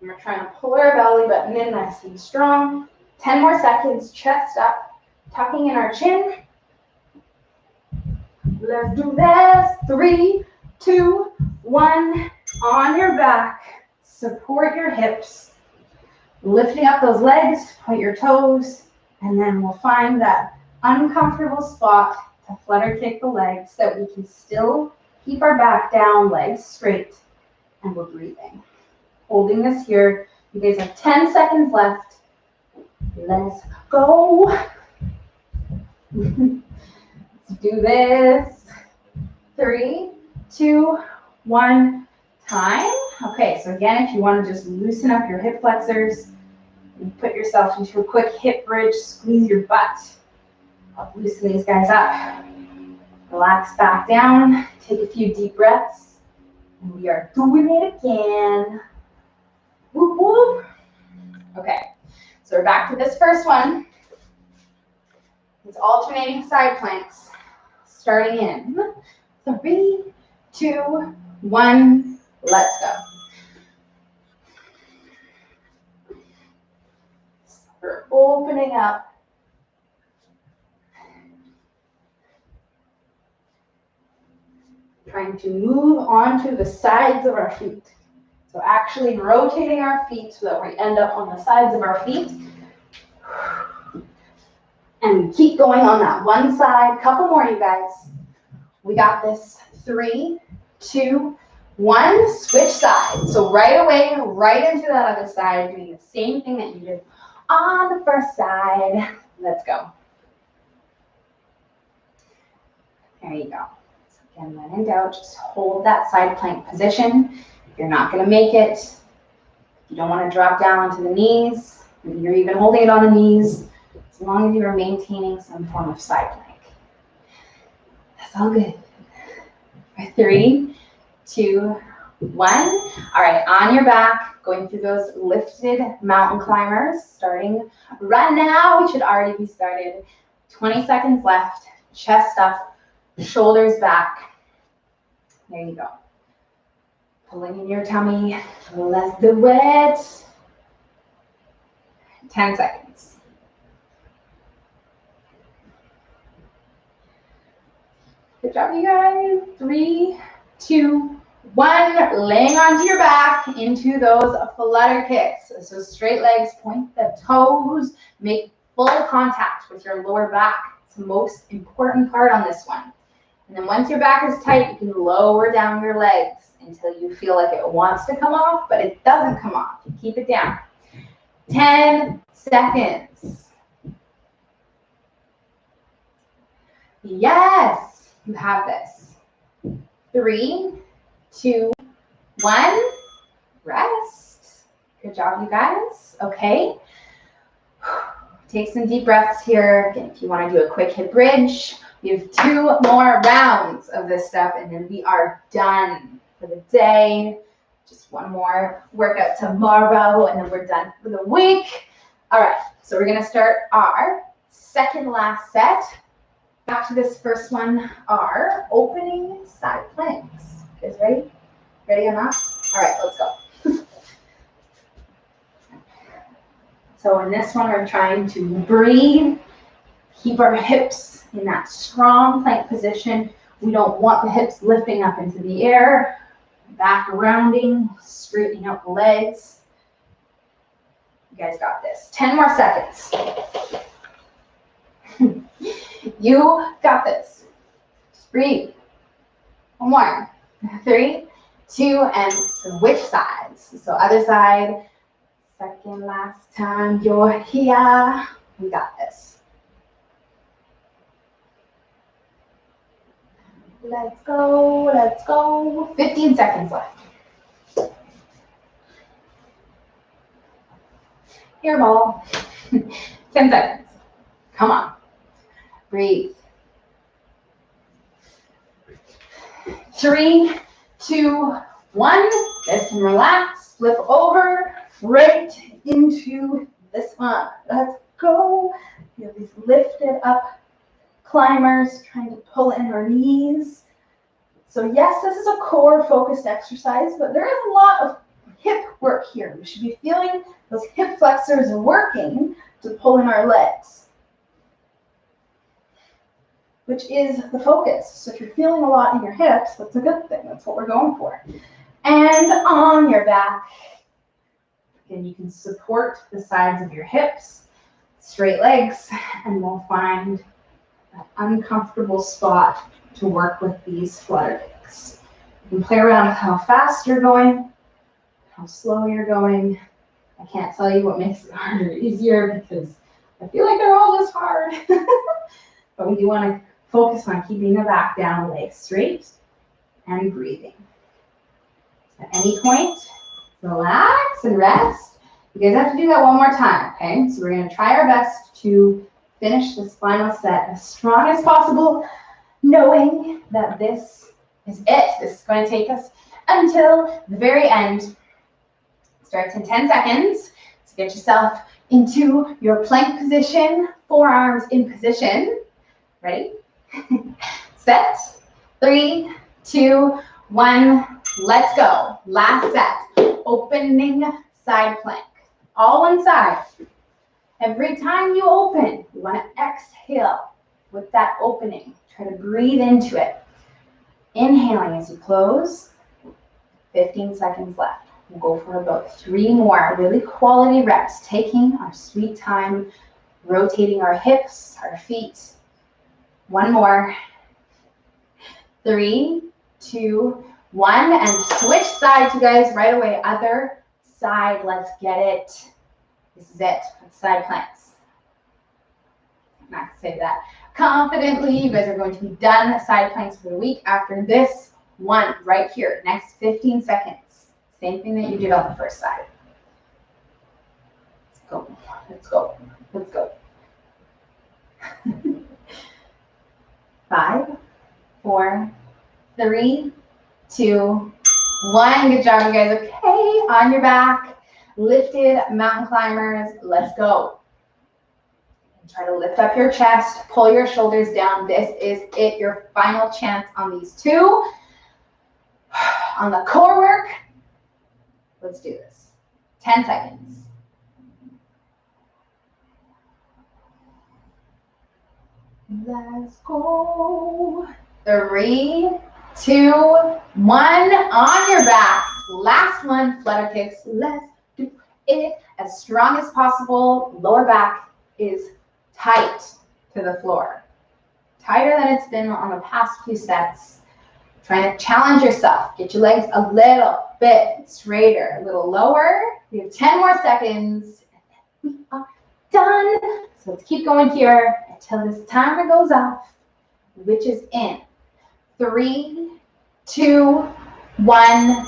we're trying to pull our belly button in nice and strong. 10 more seconds, chest up, tucking in our chin. Let's do this. 3, 2, 1, On your back, support your hips, lifting up those legs, point your toes, and then we'll find that uncomfortable spot to flutter kick the legs so that we can still keep our back down, legs straight, and we're breathing. Holding this here. You guys have 10 seconds left. Let's go. Let's do this. 3, 2, 1, time. Okay, so again, if you want to just loosen up your hip flexors and put yourself into a quick hip bridge, squeeze your butt. I'll loosen these guys up. Relax back down. Take a few deep breaths. And we are doing it again. Whoop, whoop. Okay, so we're back to this first one. It's alternating side planks. Starting in 3, 2, 1, let's go. So we're opening up. Trying to move onto the sides of our feet. So actually rotating our feet so that we end up on the sides of our feet. And we keep going on that one side. Couple more, you guys. We got this. 3, 2, 1. Switch sides. So right away, right into that other side, doing the same thing that you did on the first side. Let's go. There you go. So again, when in doubt, just hold that side plank position. If you're not going to make it, if you don't want to drop down onto the knees, maybe you're even holding it on the knees, as long as you are maintaining some form of side plank. That's all good. 3, 2, 1. All right, on your back, going through those lifted mountain climbers, starting right now. We should already be started. 20 seconds left. Chest up, shoulders back. There you go. Pulling in your tummy. Let's do it. 10 seconds. Good job, you guys. 3, 2, 1. Laying onto your back into those flutter kicks. So straight legs, point the toes, make full contact with your lower back. It's the most important part on this one. And then once your back is tight, you can lower down your legs until you feel like it wants to come off, but it doesn't come off. You keep it down. 10 seconds. Yes, you have this. 3, 2, 1. Rest. Good job, you guys. Okay. Take some deep breaths here. Again, if you want to do a quick hip bridge, we have 2 more rounds of this stuff, and then we are done for the day. Just one more workout tomorrow, and then we're done for the week. All right, so we're gonna start our second last set. Back to this first one, our opening side planks. You guys ready? Ready or not? All right, let's go. So in this one, we're trying to breathe, keep our hips in that strong plank position. We don't want the hips lifting up into the air. Back rounding, straightening out the legs. You guys got this. 10 more seconds. You got this. Just breathe. One more. 3, 2, and switch sides. So other side. Second last time you're here. We got this. Let's go, let's go. 15 seconds left. Your ball. 10 seconds. Come on. Breathe. 3, 2, 1. Just relax. Flip over. Right into this one. Let's go. We have these lifted up climbers, trying to pull in our knees. So yes, this is a core focused exercise, but there is a lot of hip work here. We should be feeling those hip flexors working to pull in our legs, which is the focus. So if you're feeling a lot in your hips, that's a good thing. That's what we're going for. And on your back. Again, you can support the sides of your hips, straight legs, and we'll find an uncomfortable spot to work with these flutter kicks. You can play around with how fast you're going, how slow you're going. I can't tell you what makes it harder or easier because I feel like they're all just hard. But we do want to focus on keeping the back down, legs straight, and breathing. At any point, relax and rest. You guys have to do that one more time, okay? So we're going to try our best to finish this final set as strong as possible, knowing that this is it. This is going to take us until the very end. Starts in 10 seconds. So get yourself into your plank position, forearms in position. Ready? Set. 3, 2, 1. Let's go. Last set. Opening side plank. All one side. Every time you open, you want to exhale with that opening. Try to breathe into it. Inhaling as you close. 15 seconds left. We'll go for about 3 more really quality reps, taking our sweet time, rotating our hips, our feet. 1 more. 3, 2, 1, and switch sides, you guys, right away. Other side, let's get it. This is it, side planks. I'm not gonna say that confidently. You guys are going to be done side planks for the week after this one right here. Next 15 seconds. Same thing that you did on the first side. Let's go, let's go, let's go. 5, 4, 3, 2, 1. Good job, you guys. Okay, on your back, lifted mountain climbers. Let's go. Try to lift up your chest, pull your shoulders down. This is it, your final chance on these 2. On the core work, let's do this. 10 seconds. Let's go. 3, 2, 1. On your back. Last one, flutter kicks. Let's do it as strong as possible. Lower back is tight to the floor. Tighter than it's been on the past few sets. Trying to challenge yourself. Get your legs a little bit straighter, a little lower. We have 10 more seconds. We are done. So let's keep going here until this timer goes off, which is in 3, 2, 1.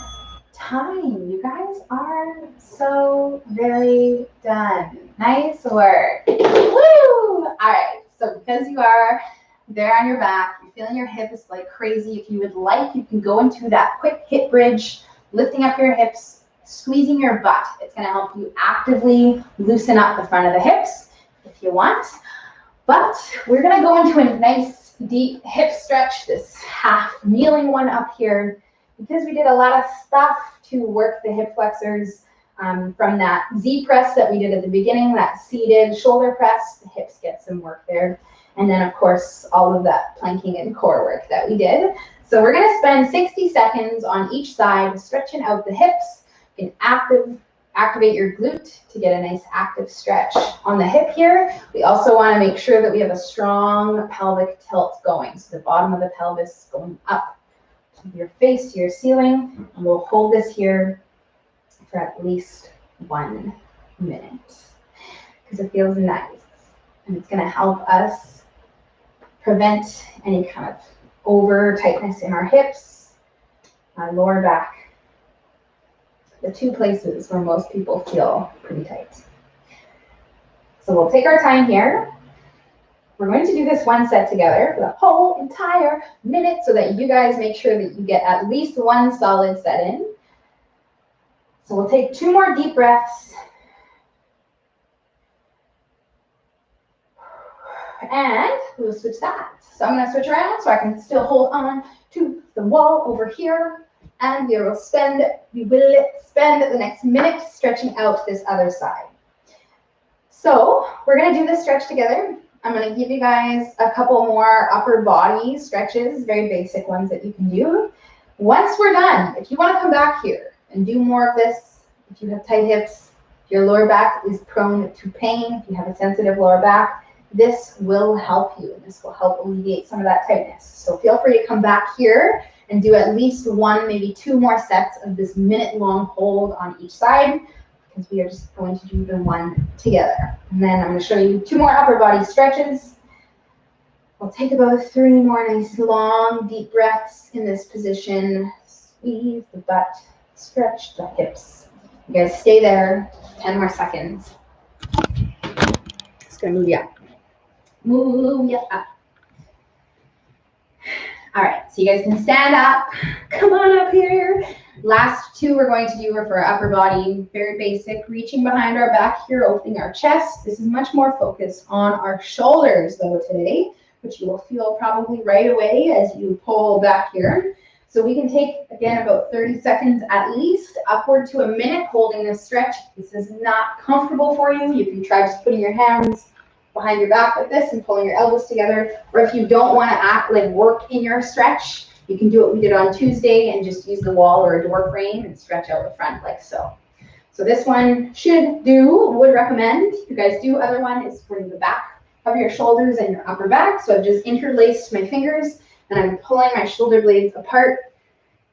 Time. You guys are so very done. Nice work. Woo! All right. So because you are there on your back, you're feeling your hips like crazy. If you would like, you can go into that quick hip bridge, lifting up your hips, squeezing your butt. It's going to help you actively loosen up the front of the hips if you want. But we're going to go into a nice deep hip stretch, this half kneeling one up here, because we did a lot of stuff to work the hip flexors from that Z press that we did at the beginning, that seated shoulder press. The hips get some work there. And then, of course, all of that planking and core work that we did. So we're going to spend 60 seconds on each side, stretching out the hips. You can activate your glute to get a nice active stretch on the hip here. We also want to make sure that we have a strong pelvic tilt going. So the bottom of the pelvis going up to your face, to your ceiling. And we'll hold this here for at least 1 minute because it feels nice. And it's going to help us prevent any kind of over tightness in our hips, our lower back, the 2 places where most people feel pretty tight. So we'll take our time here. We're going to do this one set together for the whole entire minute so that you guys make sure that you get at least 1 solid set in. So we'll take 2 more deep breaths. And we'll switch sides. So I'm going to switch around so I can still hold on to the wall over here. And we will spend the next minute stretching out this other side. So we're going to do this stretch together. I'm going to give you guys a couple more upper body stretches, very basic ones that you can do. Once we're done, if you want to come back here and do more of this, if you have tight hips, if your lower back is prone to pain, if you have a sensitive lower back, this will help you. This will help alleviate some of that tightness. So feel free to come back here and do at least one, maybe two more sets of this minute-long hold on each side, because we are just going to do the one together. And then I'm going to show you two more upper body stretches. We'll take about 3 more nice long deep breaths in this position. Squeeze the butt, stretch the hips. You guys stay there, 10 more seconds. Just gonna move you up. Move you up. All right, so you guys can stand up. Come on up here. Last two we're going to do are for our upper body, very basic, reaching behind our back here, opening our chest. This is much more focused on our shoulders though today, which you will feel probably right away as you pull back here. So we can take, again, about 30 seconds at least, upward to a minute, holding this stretch. If this is not comfortable for you, you can try just putting your hands behind your back like this and pulling your elbows together. Or if you don't want to work in your stretch, you can do what we did on Tuesday and just use the wall or a door frame and stretch out the front like so. So this one would recommend, if you guys do, other one is for the back of your shoulders and your upper back. So I've just interlaced my fingers and I'm pulling my shoulder blades apart,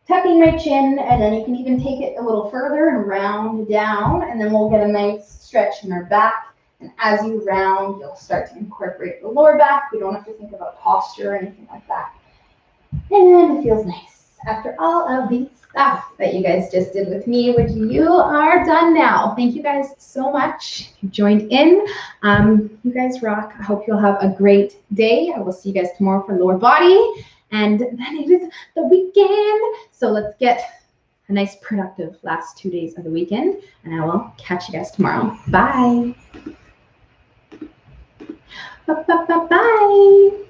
tucking my chin, and then you can even take it a little further and round down, and then we'll get a nice stretch in our back. And as you round, you'll start to incorporate the lower back. We don't have to think about posture or anything like that. And it feels nice. After all of the stuff that you guys just did with me, which you are done now. Thank you guys so much. You joined in. You guys rock. I hope you'll have a great day. I will see you guys tomorrow for lower body. And then it is the weekend. So let's get a nice productive last 2 days of the weekend. And I will catch you guys tomorrow. Bye. Bye.